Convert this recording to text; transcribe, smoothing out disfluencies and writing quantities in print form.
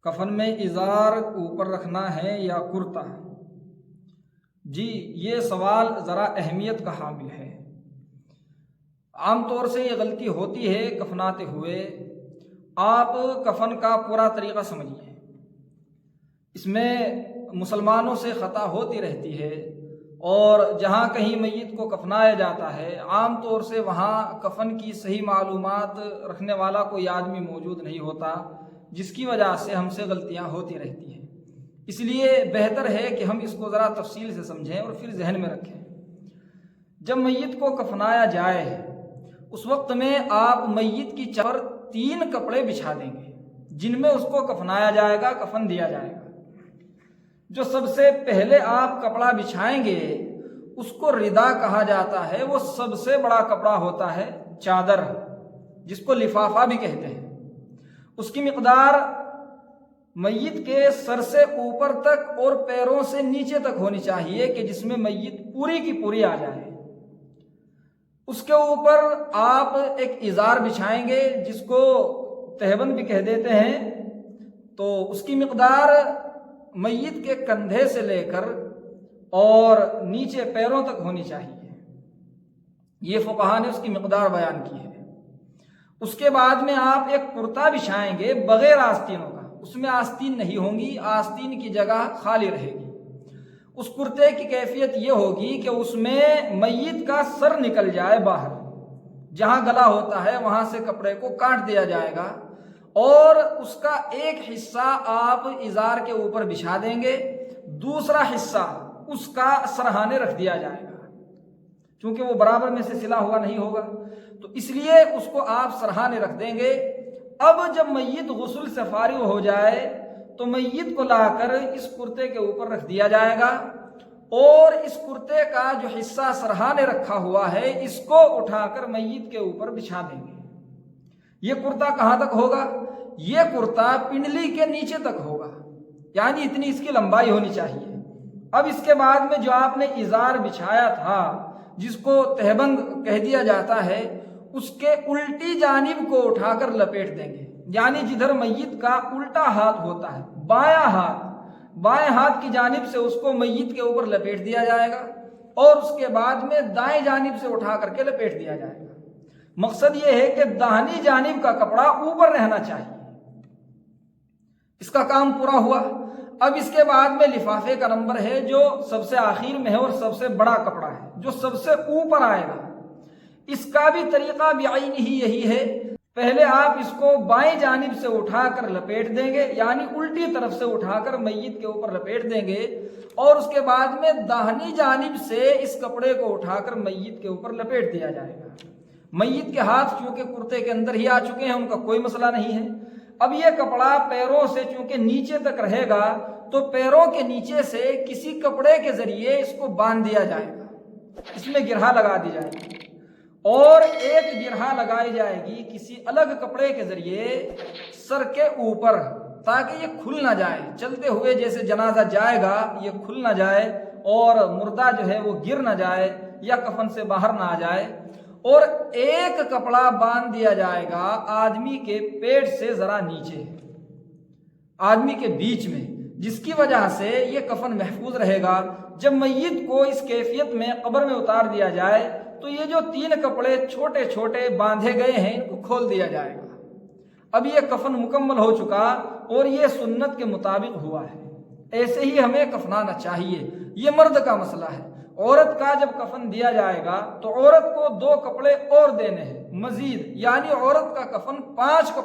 کفن میں ازار اوپر رکھنا ہے یا کرتا؟ جی یہ سوال ذرا اہمیت کا حامل ہے۔ عام طور سے یہ غلطی ہوتی ہے کفناتے ہوئے۔ آپ کفن کا پورا طریقہ سمجھیے، اس میں مسلمانوں سے خطا ہوتی رہتی ہے، اور جہاں کہیں میت کو کفنایا جاتا ہے عام طور سے وہاں کفن کی صحیح معلومات رکھنے والا کوئی آدمی موجود نہیں ہوتا، جس کی وجہ سے ہم سے غلطیاں ہوتی رہتی ہیں۔ اس لیے بہتر ہے کہ ہم اس کو ذرا تفصیل سے سمجھیں اور پھر ذہن میں رکھیں۔ جب میت کو کفنایا جائے اس وقت میں آپ میت کی چادر 3 کپڑے بچھا دیں گے جن میں اس کو کفنایا جائے گا، کفن دیا جائے گا۔ جو سب سے پہلے آپ کپڑا بچھائیں گے اس کو ردا کہا جاتا ہے، وہ سب سے بڑا کپڑا ہوتا ہے چادر، جس کو لفافہ بھی کہتے ہیں۔ اس کی مقدار میت کے سر سے اوپر تک اور پیروں سے نیچے تک ہونی چاہیے کہ جس میں میت پوری کی پوری آ جائے۔ اس کے اوپر آپ ایک ازار بچھائیں گے جس کو تہبند بھی کہہ دیتے ہیں، تو اس کی مقدار میت کے کندھے سے لے کر اور نیچے پیروں تک ہونی چاہیے۔ یہ فقہا نے اس کی مقدار بیان کی ہے۔ اس کے بعد میں آپ ایک کرتا بچھائیں گے بغیر آستینوں کا، اس میں آستین نہیں ہوں گی، آستین کی جگہ خالی رہے گی۔ اس کرتے کی کیفیت یہ ہوگی کہ اس میں میت کا سر نکل جائے باہر، جہاں گلا ہوتا ہے وہاں سے کپڑے کو کاٹ دیا جائے گا، اور اس کا ایک حصہ آپ ازار کے اوپر بچھا دیں گے، دوسرا حصہ اس کا سرہانے رکھ دیا جائے گا، کیونکہ وہ برابر میں سے سلا ہوا نہیں ہوگا، تو اس لیے اس کو آپ سرہانے رکھ دیں گے۔ اب جب میت غسل سے فارغ ہو جائے تو میت کو لا کر اس کرتے کے اوپر رکھ دیا جائے گا، اور اس کرتے کا جو حصہ سرہانے رکھا ہوا ہے اس کو اٹھا کر میت کے اوپر بچھا دیں گے۔ یہ کرتا کہاں تک ہوگا؟ یہ کرتا پنڈلی کے نیچے تک ہوگا، یعنی اتنی اس کی لمبائی ہونی چاہیے۔ اب اس کے بعد میں جو آپ نے ازار بچھایا تھا جس کو تہبند کہہ دیا جاتا ہے، اس کے الٹی جانب کو اٹھا کر لپیٹ دیں گے، یعنی جدھر میت کا الٹا ہاتھ ہوتا ہے بائیں ہاتھ کی جانب سے اس کو میت کے اوپر لپیٹ دیا جائے گا، اور اس کے بعد میں دائیں جانب سے اٹھا کر کے لپیٹ دیا جائے گا۔ مقصد یہ ہے کہ داہنی جانب کا کپڑا اوپر رہنا چاہیے۔ اس کا کام پورا ہوا۔ اب اس کے بعد میں لفافے کا نمبر ہے جو سب سے آخر میں ہے اور سب سے بڑا کپڑا ہے جو سب سے اوپر آئے گا۔ اس کا بھی طریقہ بعین ہی یہی ہے۔ پہلے آپ اس کو بائیں جانب سے اٹھا کر لپیٹ دیں گے، یعنی الٹی طرف سے اٹھا کر میت کے اوپر لپیٹ دیں گے، اور اس کے بعد میں داہنی جانب سے اس کپڑے کو اٹھا کر میت کے اوپر لپیٹ دیا جائے گا۔ میت کے ہاتھ چونکہ کرتے کے اندر ہی آ چکے ہیں، ان کا کوئی مسئلہ نہیں ہے۔ اب یہ کپڑا پیروں سے چونکہ نیچے تک رہے گا تو پیروں کے نیچے سے کسی کپڑے کے ذریعے اس کو باندھ دیا جائے گا، اس میں گرہا لگا دی جائے گی، اور ایک گرہا لگائی جائے گی کسی الگ کپڑے کے ذریعے سر کے اوپر، تاکہ یہ کھل نہ جائے، چلتے ہوئے جیسے جنازہ جائے گا یہ کھل نہ جائے اور مردہ جو ہے وہ گر نہ جائے یا کفن سے باہر نہ آ جائے۔ اور ایک کپڑا باندھ دیا جائے گا آدمی کے پیٹ سے ذرا نیچے، آدمی کے بیچ میں، جس کی وجہ سے یہ کفن محفوظ رہے گا۔ جب میت کو اس کیفیت میں قبر میں اتار دیا جائے تو یہ جو 3 کپڑے چھوٹے چھوٹے باندھے گئے ہیں ان کو کھول دیا جائے گا۔ اب یہ کفن مکمل ہو چکا اور یہ سنت کے مطابق ہوا ہے۔ ایسے ہی ہمیں کفنانا چاہیے۔ یہ مرد کا مسئلہ ہے۔ عورت کا جب کفن دیا جائے گا تو عورت کو 2 کپڑے اور دینے ہیں مزید، یعنی عورت کا کفن 5 کپڑے